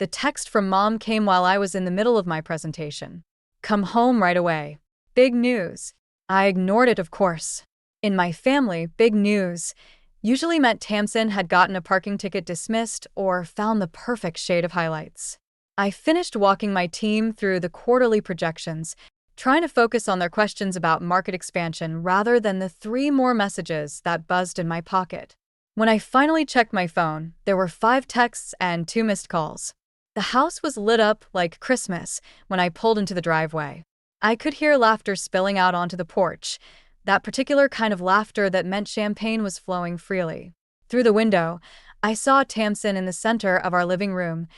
The text from Mom came while I was in the middle of my presentation. Come home right away. Big news. I ignored it, of course. In my family, big news usually meant Tamsin had gotten a parking ticket dismissed or found the perfect shade of highlights. I finished walking my team through the quarterly projections, trying to focus on their questions about market expansion rather than the 3 more messages that buzzed in my pocket. When I finally checked my phone, there were 5 texts and 2 missed calls. The house was lit up like Christmas when I pulled into the driveway. I could hear laughter spilling out onto the porch, that particular kind of laughter that meant champagne was flowing freely. Through the window, I saw Tamsin in the center of our living room,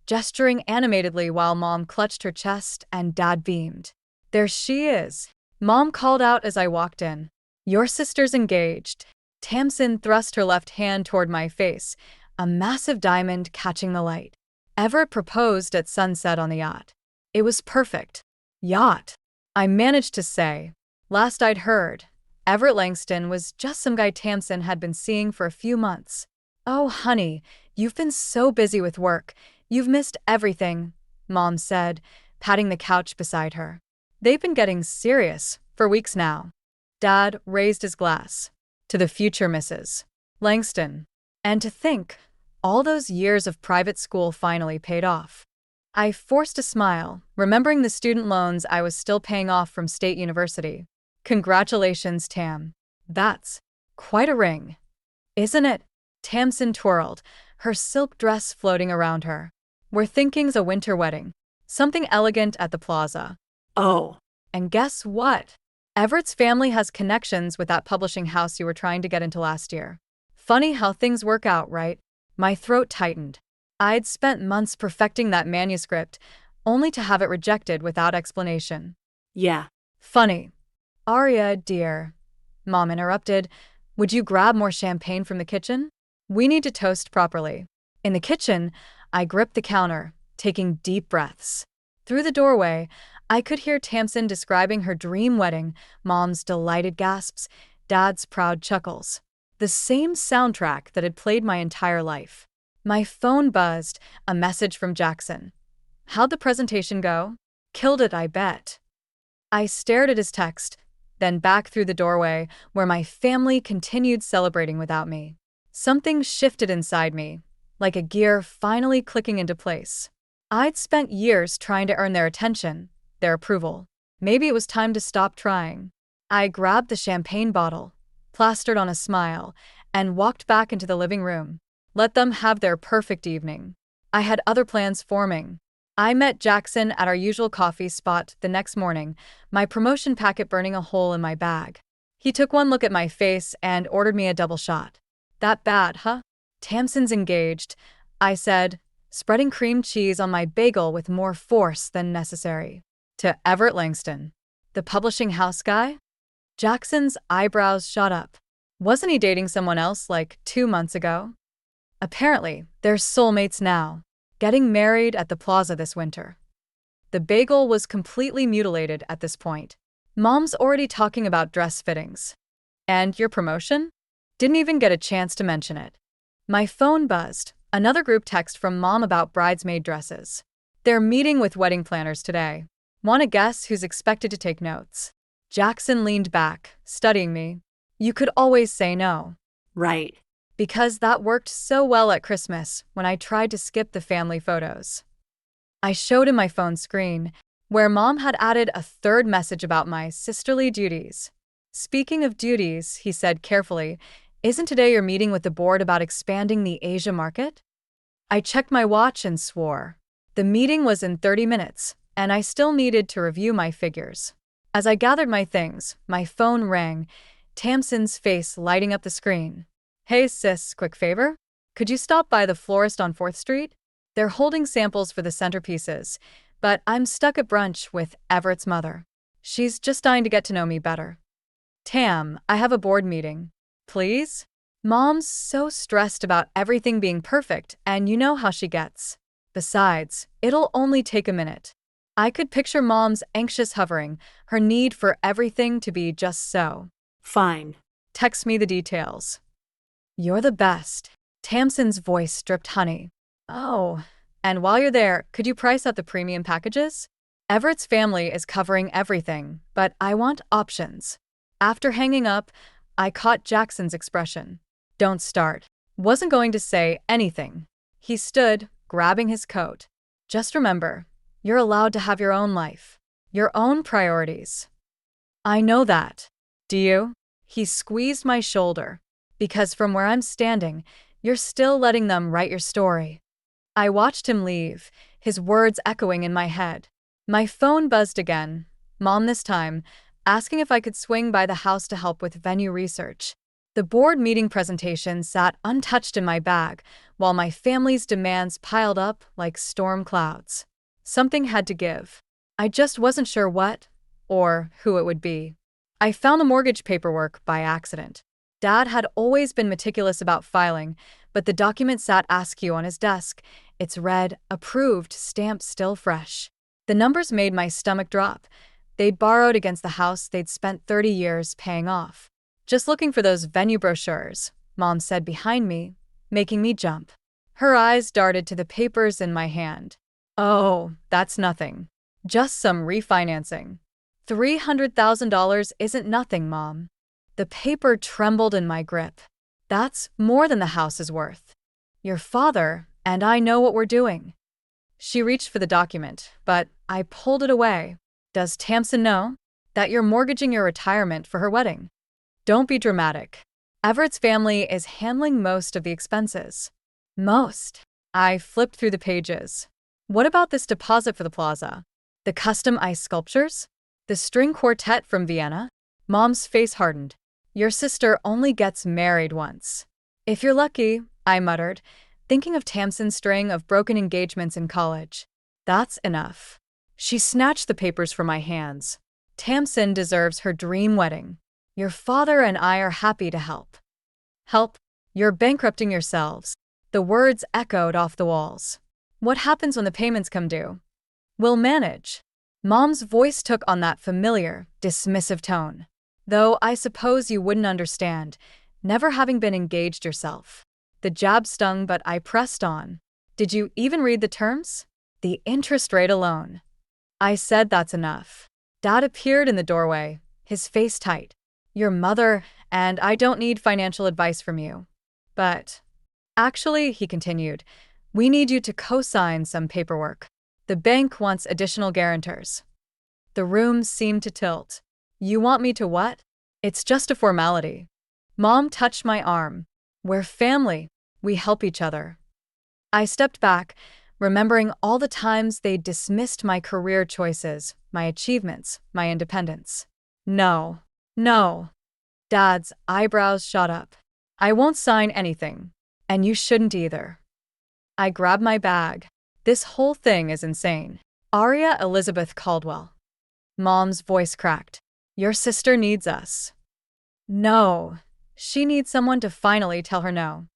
gesturing animatedly while Mom clutched her chest and Dad beamed. There she is, Mom called out as I walked in. Your sister's engaged. Tamsin thrust her left hand toward my face, a massive diamond catching the light. Everett proposed at sunset on the yacht. It was perfect. Yacht. I managed to say. Last I'd heard, Everett Langston was just some guy Tamsin had been seeing for a few months. Oh, honey, you've been so busy with work. You've missed everything, Mom said, patting the couch beside her. They've been getting serious for weeks now. Dad raised his glass. To the future Mrs. Langston. And to think, all those years of private school finally paid off. I forced a smile, remembering the student loans I was still paying off from State University. Congratulations, Tam. That's quite a ring, isn't it? Tamsin twirled, her silk dress floating around her. We're thinking's a winter wedding. Something elegant at the plaza. Oh. And guess what? Everett's family has connections with that publishing house you were trying to get into last year. Funny how things work out, right? My throat tightened. I'd spent months perfecting that manuscript, only to have it rejected without explanation. Yeah. Funny. Arya, dear, Mom interrupted, would you grab more champagne from the kitchen? We need to toast properly. In the kitchen, I gripped the counter, taking deep breaths. Through the doorway, I could hear Tamsin describing her dream wedding, Mom's delighted gasps, Dad's proud chuckles. The same soundtrack that had played my entire life. My phone buzzed, a message from Jackson. How'd the presentation go? Killed it, I bet. I stared at his text, then back through the doorway, where my family continued celebrating without me. Something shifted inside me, like a gear finally clicking into place. I'd spent years trying to earn their attention, their approval. Maybe it was time to stop trying. I grabbed the champagne bottle, plastered on a smile, and walked back into the living room. Let them have their perfect evening. I had other plans forming. I met Jackson at our usual coffee spot the next morning, my promotion packet burning a hole in my bag. He took one look at my face and ordered me a double shot. That bad, huh? Tamsin's engaged, I said, spreading cream cheese on my bagel with more force than necessary. To Everett Langston. The publishing house guy? Jackson's eyebrows shot up. Wasn't he dating someone else like 2 months ago? Apparently, they're soulmates now. Getting married at the plaza this winter. The bagel was completely mutilated at this point. Mom's already talking about dress fittings. And your promotion? Didn't even get a chance to mention it. My phone buzzed, another group text from Mom about bridesmaid dresses. They're meeting with wedding planners today. Want to guess who's expected to take notes? Jackson leaned back, studying me. You could always say no. Right. Because that worked so well at Christmas when I tried to skip the family photos. I showed him my phone screen, where Mom had added a 3rd message about my sisterly duties. Speaking of duties, he said carefully, isn't today your meeting with the board about expanding the Asia market? I checked my watch and swore. The meeting was in 30 minutes, and I still needed to review my figures. As I gathered my things, my phone rang, Tamsin's face lighting up the screen. Hey sis, quick favor? Could you stop by the florist on 4th Street? They're holding samples for the centerpieces, but I'm stuck at brunch with Everett's mother. She's just dying to get to know me better. Tam, I have a board meeting. Please? Mom's so stressed about everything being perfect, and you know how she gets. Besides, it'll only take a minute. I could picture Mom's anxious hovering, her need for everything to be just so. Fine. Text me the details. You're the best. Tamsin's voice dripped honey. Oh, And while you're there, could you price out the premium packages? Everett's family is covering everything, but I want options. After hanging up, I caught Jackson's expression. Don't start. Wasn't going to say anything. He stood, grabbing his coat. Just remember, you're allowed to have your own life, your own priorities. I know that. Do you? He squeezed my shoulder. Because from where I'm standing, you're still letting them write your story. I watched him leave, his words echoing in my head. My phone buzzed again, Mom this time, asking if I could swing by the house to help with venue research. The board meeting presentation sat untouched in my bag, while my family's demands piled up like storm clouds. Something had to give. I just wasn't sure what, or who it would be. I found the mortgage paperwork by accident. Dad had always been meticulous about filing, but the document sat askew on his desk. It's read, approved, stamp still fresh. The numbers made my stomach drop. They'd borrowed against the house they'd spent 30 years paying off. Just looking for those venue brochures, Mom said behind me, making me jump. Her eyes darted to the papers in my hand. Oh, that's nothing. Just some refinancing. $300,000 isn't nothing, Mom. The paper trembled in my grip. That's more than the house is worth. Your father and I know what we're doing. She reached for the document, but I pulled it away. Does Tamsin know that you're mortgaging your retirement for her wedding? Don't be dramatic. Everett's family is handling most of the expenses. Most. I flipped through the pages. What about this deposit for the plaza? The custom ice sculptures? The string quartet from Vienna? Mom's face hardened. Your sister only gets married once. If you're lucky, I muttered, thinking of Tamsin's string of broken engagements in college. That's enough. She snatched the papers from my hands. Tamsin deserves her dream wedding. Your father and I are happy to help. Help? You're bankrupting yourselves. The words echoed off the walls. What happens when the payments come due? We'll manage. Mom's voice took on that familiar, dismissive tone. Though I suppose you wouldn't understand, never having been engaged yourself. The jab stung, but I pressed on. Did you even read the terms? The interest rate alone. I said that's enough. Dad appeared in the doorway, his face tight. Your mother, and I don't need financial advice from you. But, actually, he continued, we need you to co-sign some paperwork. The bank wants additional guarantors. The room seemed to tilt. You want me to what? It's just a formality. Mom touched my arm. We're family. We help each other. I stepped back, remembering all the times they'd dismissed my career choices, my achievements, my independence. No. No. Dad's eyebrows shot up. I won't sign anything. And you shouldn't either. I grabbed my bag. This whole thing is insane. Aria Elizabeth Caldwell. Mom's voice cracked. Your sister needs us. No. She needs someone to finally tell her no.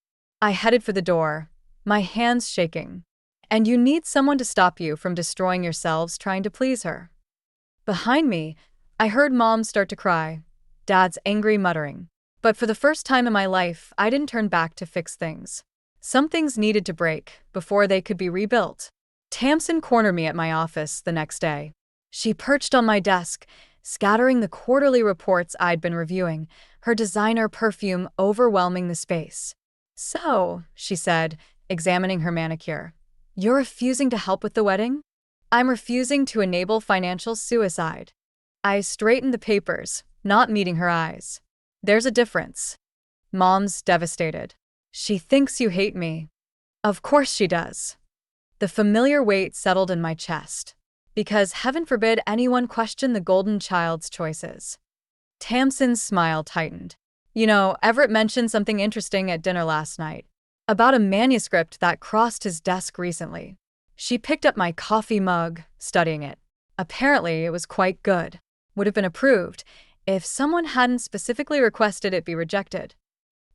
I headed for the door, my hands shaking. And you need someone to stop you from destroying yourselves trying to please her. Behind me, I heard Mom start to cry, Dad's angry muttering. But for the first time in my life, I didn't turn back to fix things. Some things needed to break before they could be rebuilt. Tamsin cornered me at my office the next day. She perched on my desk, scattering the quarterly reports I'd been reviewing, her designer perfume overwhelming the space. So, she said, examining her manicure, you're refusing to help with the wedding? I'm refusing to enable financial suicide. I straightened the papers, not meeting her eyes. There's a difference. Mom's devastated. She thinks you hate me. Of course she does. The familiar weight settled in my chest. Because heaven forbid anyone question the golden child's choices. Tamsin's smile tightened. You know, Everett mentioned something interesting at dinner last night. About a manuscript that crossed his desk recently. She picked up my coffee mug, studying it. Apparently, it was quite good. Would have been approved if someone hadn't specifically requested it be rejected.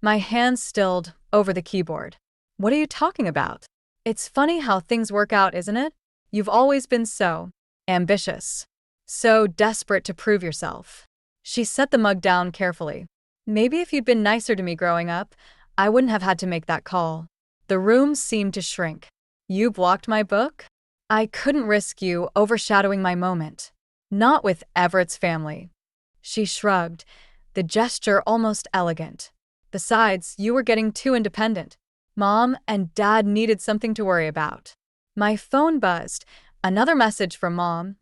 My hands stilled over the keyboard. What are you talking about? It's funny how things work out, isn't it? You've always been so ambitious, so desperate to prove yourself. She set the mug down carefully. Maybe if you'd been nicer to me growing up, I wouldn't have had to make that call. The room seemed to shrink. You blocked my book? I couldn't risk you overshadowing my moment. Not with Everett's family. She shrugged, the gesture almost elegant. Besides, you were getting too independent. Mom and Dad needed something to worry about. My phone buzzed. Another message from Mom,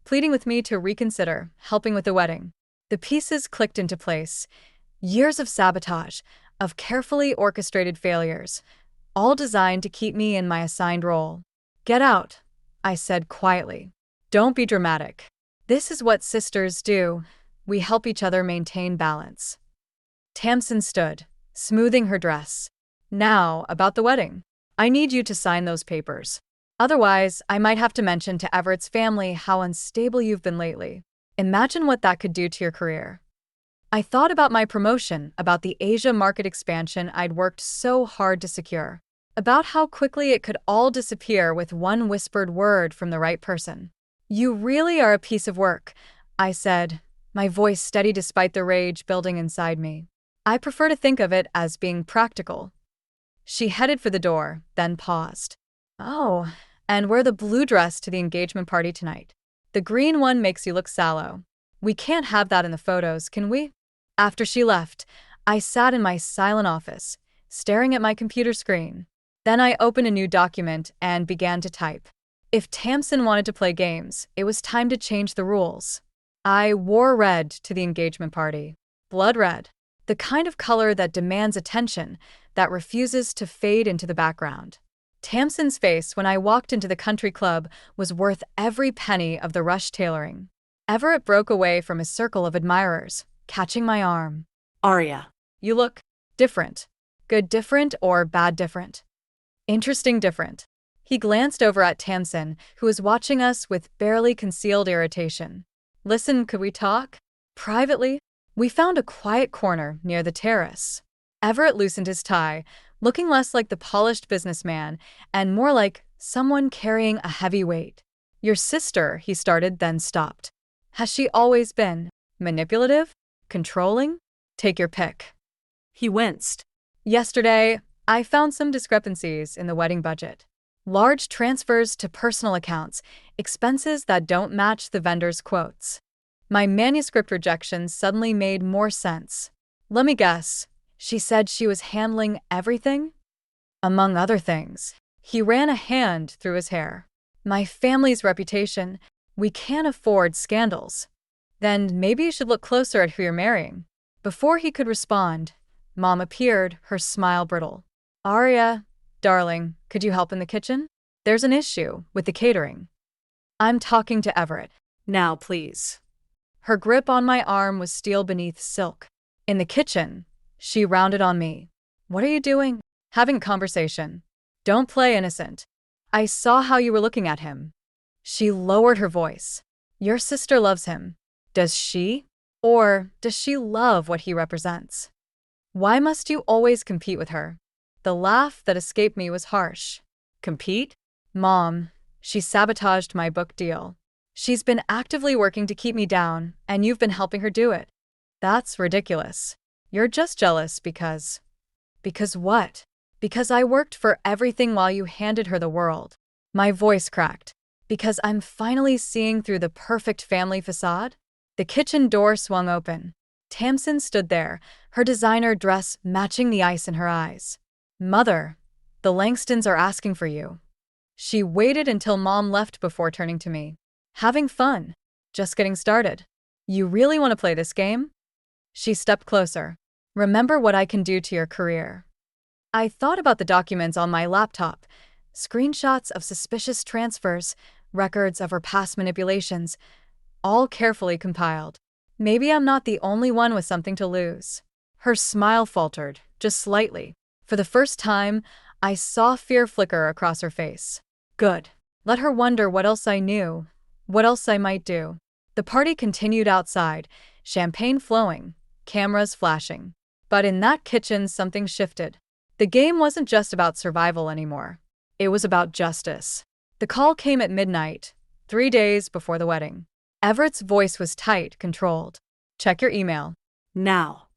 pleading with me to reconsider helping with the wedding. The pieces clicked into place. Years of sabotage, of carefully orchestrated failures, all designed to keep me in my assigned role. Get out, I said quietly. Don't be dramatic. This is what sisters do. We help each other maintain balance. Tamsin stood, smoothing her dress. Now, about the wedding. I need you to sign those papers. Otherwise, I might have to mention to Everett's family how unstable you've been lately. Imagine what that could do to your career. I thought about my promotion, about the Asia market expansion I'd worked so hard to secure, about how quickly it could all disappear with one whispered word from the right person. You really are a piece of work, I said, my voice steady despite the rage building inside me. I prefer to think of it as being practical. She headed for the door, then paused. Oh, and wear the blue dress to the engagement party tonight. The green one makes you look sallow. We can't have that in the photos, can we? After she left, I sat in my silent office, staring at my computer screen. Then I opened a new document and began to type. If Tamsin wanted to play games, it was time to change the rules. I wore red to the engagement party. Blood red. The kind of color that demands attention, that refuses to fade into the background. Tamsin's face when I walked into the country club was worth every penny of the rush tailoring. Everett broke away from his circle of admirers, catching my arm. Arya. You look different. Good different or bad different? Interesting different. He glanced over at Tamsin, who was watching us with barely concealed irritation. Listen, could we talk? Privately? We found a quiet corner near the terrace. Everett loosened his tie, looking less like the polished businessman and more like someone carrying a heavy weight. Your sister, he started, then stopped. Has she always been manipulative? Controlling? Take your pick. He winced. Yesterday, I found some discrepancies in the wedding budget. Large transfers to personal accounts, expenses that don't match the vendor's quotes. My manuscript rejections suddenly made more sense. Let me guess, she said she was handling everything? Among other things. He ran a hand through his hair. My family's reputation. We can't afford scandals. Then maybe you should look closer at who you're marrying. Before he could respond, Mom appeared, her smile brittle. Arya, darling, could you help in the kitchen? There's an issue with the catering. I'm talking to Everett. Now, please. Her grip on my arm was steel beneath silk. In the kitchen, she rounded on me. What are you doing? Having a conversation. Don't play innocent. I saw how you were looking at him. She lowered her voice. Your sister loves him. Does she? Or does she love what he represents? Why must you always compete with her? The laugh that escaped me was harsh. Compete? Mom, she sabotaged my book deal. She's been actively working to keep me down, and you've been helping her do it. That's ridiculous. You're just jealous because… Because what? Because I worked for everything while you handed her the world. My voice cracked. Because I'm finally seeing through the perfect family facade? The kitchen door swung open. Tamsin stood there, her designer dress matching the ice in her eyes. Mother, the Langstons are asking for you. She waited until Mom left before turning to me. Having fun. Just getting started. You really want to play this game? She stepped closer. Remember what I can do to your career. I thought about the documents on my laptop. Screenshots of suspicious transfers, records of her past manipulations, all carefully compiled. Maybe I'm not the only one with something to lose. Her smile faltered, just slightly. For the first time, I saw fear flicker across her face. Good. Let her wonder what else I knew, what else I might do. The party continued outside, champagne flowing, cameras flashing. But in that kitchen, something shifted. The game wasn't just about survival anymore. It was about justice. The call came at midnight, 3 days before the wedding. Everett's voice was tight, controlled. Check your email. Now.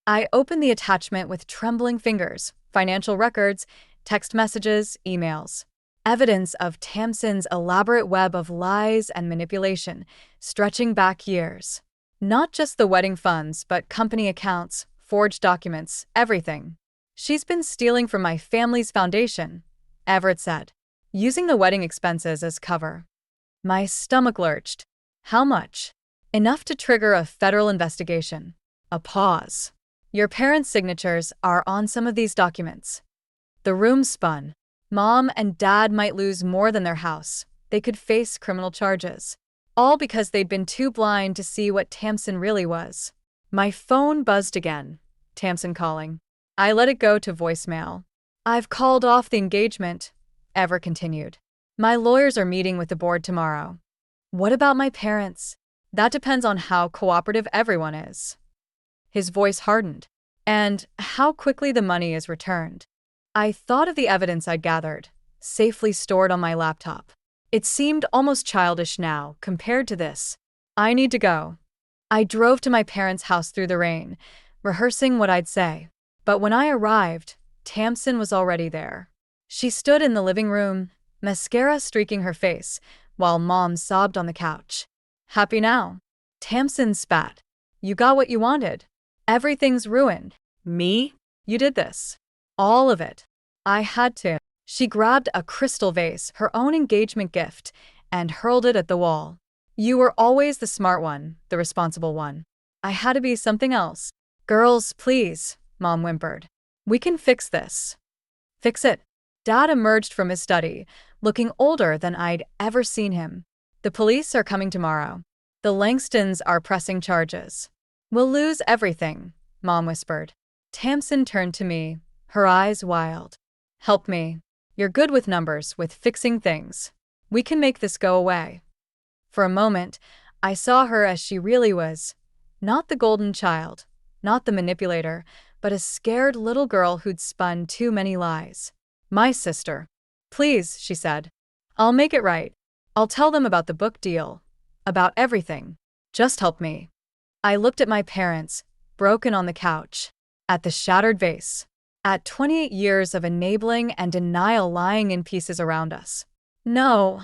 I opened the attachment with trembling fingers, financial records, text messages, emails. Evidence of Tamsin's elaborate web of lies and manipulation, stretching back years. Not just the wedding funds, but company accounts, forged documents, everything. She's been stealing from my family's foundation, Everett said, using the wedding expenses as cover. My stomach lurched. How much? Enough to trigger a federal investigation. A pause. Your parents' signatures are on some of these documents. The room spun. Mom and Dad might lose more than their house. They could face criminal charges. All because they'd been too blind to see what Tamsin really was. My phone buzzed again. Tamsin calling. I let it go to voicemail. I've called off the engagement, Ever continued. My lawyers are meeting with the board tomorrow. What about my parents? That depends on how cooperative everyone is. His voice hardened. And how quickly the money is returned. I thought of the evidence I'd gathered, safely stored on my laptop. It seemed almost childish now, compared to this. I need to go. I drove to my parents' house through the rain, rehearsing what I'd say. But when I arrived, Tamsin was already there. She stood in the living room, mascara streaking her face, while Mom sobbed on the couch. Happy now? Tamsin spat. You got what you wanted. Everything's ruined. Me? You did this. All of it. I had to. She grabbed a crystal vase, her own engagement gift, and hurled it at the wall. You were always the smart one, the responsible one. I had to be something else. Girls, please, Mom whimpered. We can fix this. Fix it. Dad emerged from his study, looking older than I'd ever seen him. The police are coming tomorrow. The Langstons are pressing charges. We'll lose everything, Mom whispered. Tamsin turned to me, her eyes wild. Help me. You're good with numbers, with fixing things. We can make this go away. For a moment, I saw her as she really was. Not the golden child, not the manipulator, but a scared little girl who'd spun too many lies. My sister. Please, she said. I'll make it right. I'll tell them about the book deal. About everything. Just help me. I looked at my parents, broken on the couch. At the shattered vase. At 28 years of enabling and denial lying in pieces around us. No,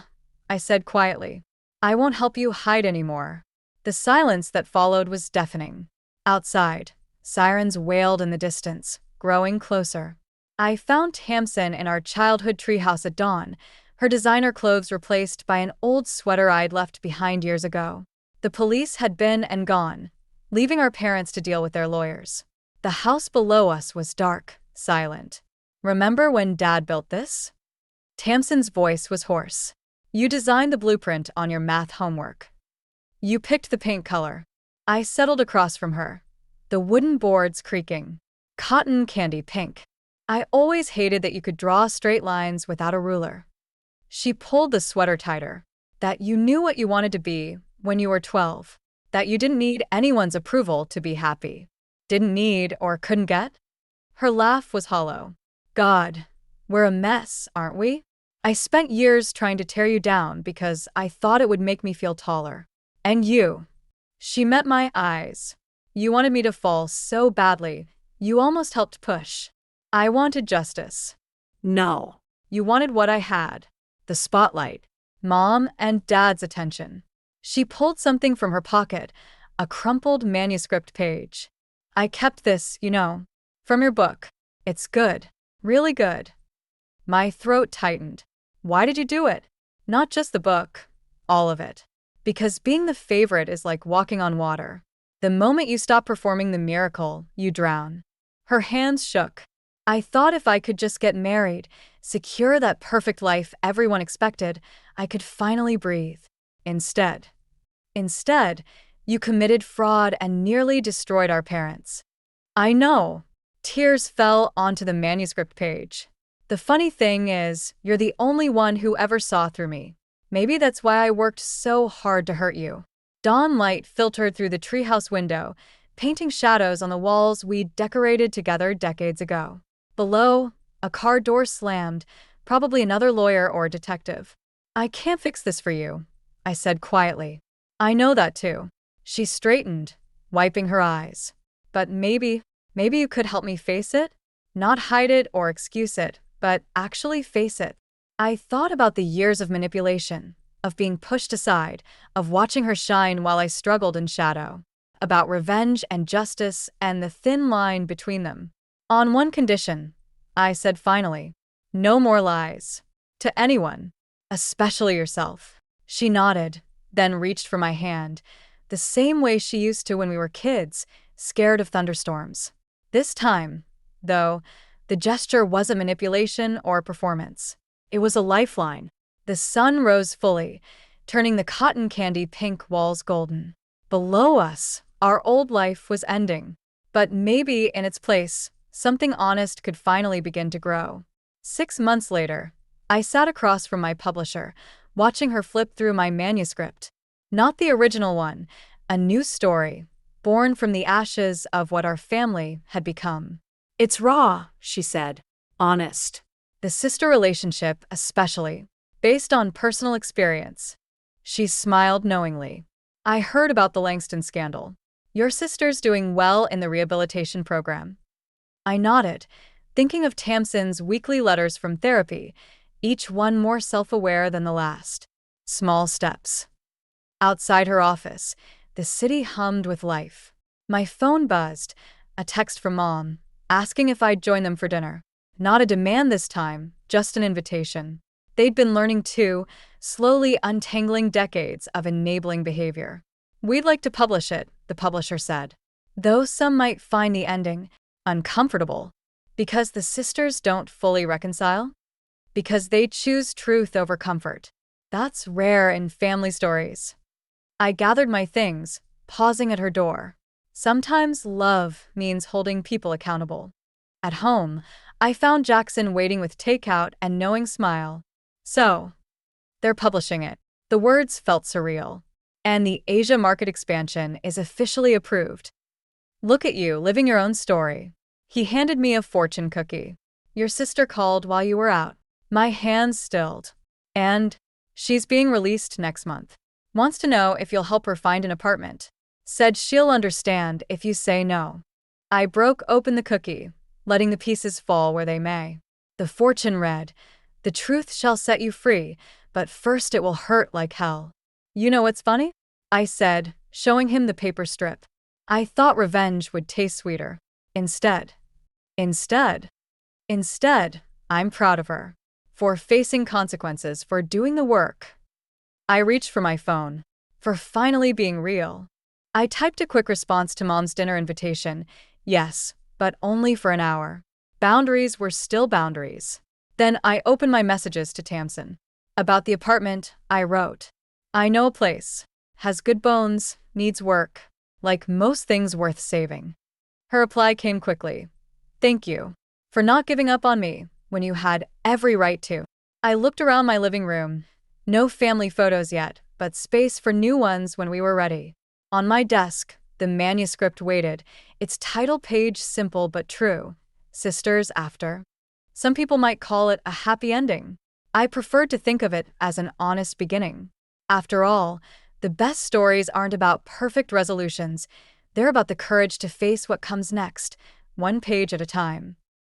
I said quietly. I won't help you hide anymore. The silence that followed was deafening. Outside, sirens wailed in the distance, growing closer. I found Tamsin in our childhood treehouse at dawn, her designer clothes replaced by an old sweater I'd left behind years ago. The police had been and gone, leaving our parents to deal with their lawyers. The house below us was dark, silent. Remember when Dad built this? Tamsin's voice was hoarse. You designed the blueprint on your math homework. You picked the paint color. I settled across from her, the wooden boards creaking. Cotton candy pink. I always hated that you could draw straight lines without a ruler. She pulled the sweater tighter. That you knew what you wanted to be when you were 12. That you didn't need anyone's approval to be happy. Didn't need or couldn't get? Her laugh was hollow. God, we're a mess, aren't we? I spent years trying to tear you down because I thought it would make me feel taller. And you. She met my eyes. You wanted me to fall so badly, you almost helped push. I wanted justice. No. You wanted what I had. The spotlight. Mom and Dad's attention. She pulled something from her pocket, a crumpled manuscript page. I kept this, you know, from your book. It's good. Really good. My throat tightened. Why did you do it? Not just the book. All of it. Because being the favorite is like walking on water. The moment you stop performing the miracle, you drown. Her hands shook. I thought if I could just get married, secure that perfect life everyone expected, I could finally breathe. Instead, you committed fraud and nearly destroyed our parents. I know. Tears fell onto the manuscript page. The funny thing is, you're the only one who ever saw through me. Maybe that's why I worked so hard to hurt you. Dawn light filtered through the treehouse window, painting shadows on the walls we'd decorated together decades ago. Below, a car door slammed, probably another lawyer or detective. I can't fix this for you, I said quietly. I know that too. She straightened, wiping her eyes. But maybe you could help me face it? Not hide it or excuse it, but actually face it. I thought about the years of manipulation, of being pushed aside, of watching her shine while I struggled in shadow, about revenge and justice and the thin line between them. On one condition, I said finally, no more lies. To anyone, especially yourself. She nodded, then reached for my hand, the same way she used to when we were kids, scared of thunderstorms. This time, though, the gesture wasn't manipulation or performance. It was a lifeline. The sun rose fully, turning the cotton candy pink walls golden. Below us, our old life was ending. But maybe in its place, something honest could finally begin to grow. 6 months later, I sat across from my publisher, watching her flip through my manuscript. Not the original one, a new story, born from the ashes of what our family had become. It's raw, she said. Honest. The sister relationship, especially, based on personal experience. She smiled knowingly. I heard about the Langston scandal. Your sister's doing well in the rehabilitation program. I nodded, thinking of Tamsin's weekly letters from therapy, each one more self-aware than the last. Small steps. Outside her office, the city hummed with life. My phone buzzed, a text from Mom, asking if I'd join them for dinner. Not a demand this time, just an invitation. They'd been learning too, slowly untangling decades of enabling behavior. We'd like to publish it, the publisher said. Though some might find the ending uncomfortable, because the sisters don't fully reconcile? Because they choose truth over comfort. That's rare in family stories. I gathered my things, pausing at her door. Sometimes love means holding people accountable. At home, I found Jackson waiting with takeout and knowing smile. So, they're publishing it. The words felt surreal. And the Asia market expansion is officially approved. Look at you, living your own story. He handed me a fortune cookie. Your sister called while you were out. My hands stilled. And she's being released next month. Wants to know if you'll help her find an apartment. Said she'll understand if you say no. I broke open the cookie, letting the pieces fall where they may. The fortune read, "The truth shall set you free, but first it will hurt like hell." You know what's funny? I said, showing him the paper strip. I thought revenge would taste sweeter. Instead, I'm proud of her. For facing consequences, for doing the work. I reached for my phone. For finally being real. I typed a quick response to Mom's dinner invitation. Yes, but only for an hour. Boundaries were still boundaries. Then I opened my messages to Tamsin. About the apartment, I wrote, I know a place. Has good bones, needs work. Like most things worth saving. Her reply came quickly. Thank you. For not giving up on me when you had every right to. I looked around my living room. No family photos yet, but space for new ones when we were ready. On my desk, the manuscript waited, its title page simple but true. Sisters After. Some people might call it a happy ending. I preferred to think of it as an honest beginning. After all, the best stories aren't about perfect resolutions. They're about the courage to face what comes next, one page at a time.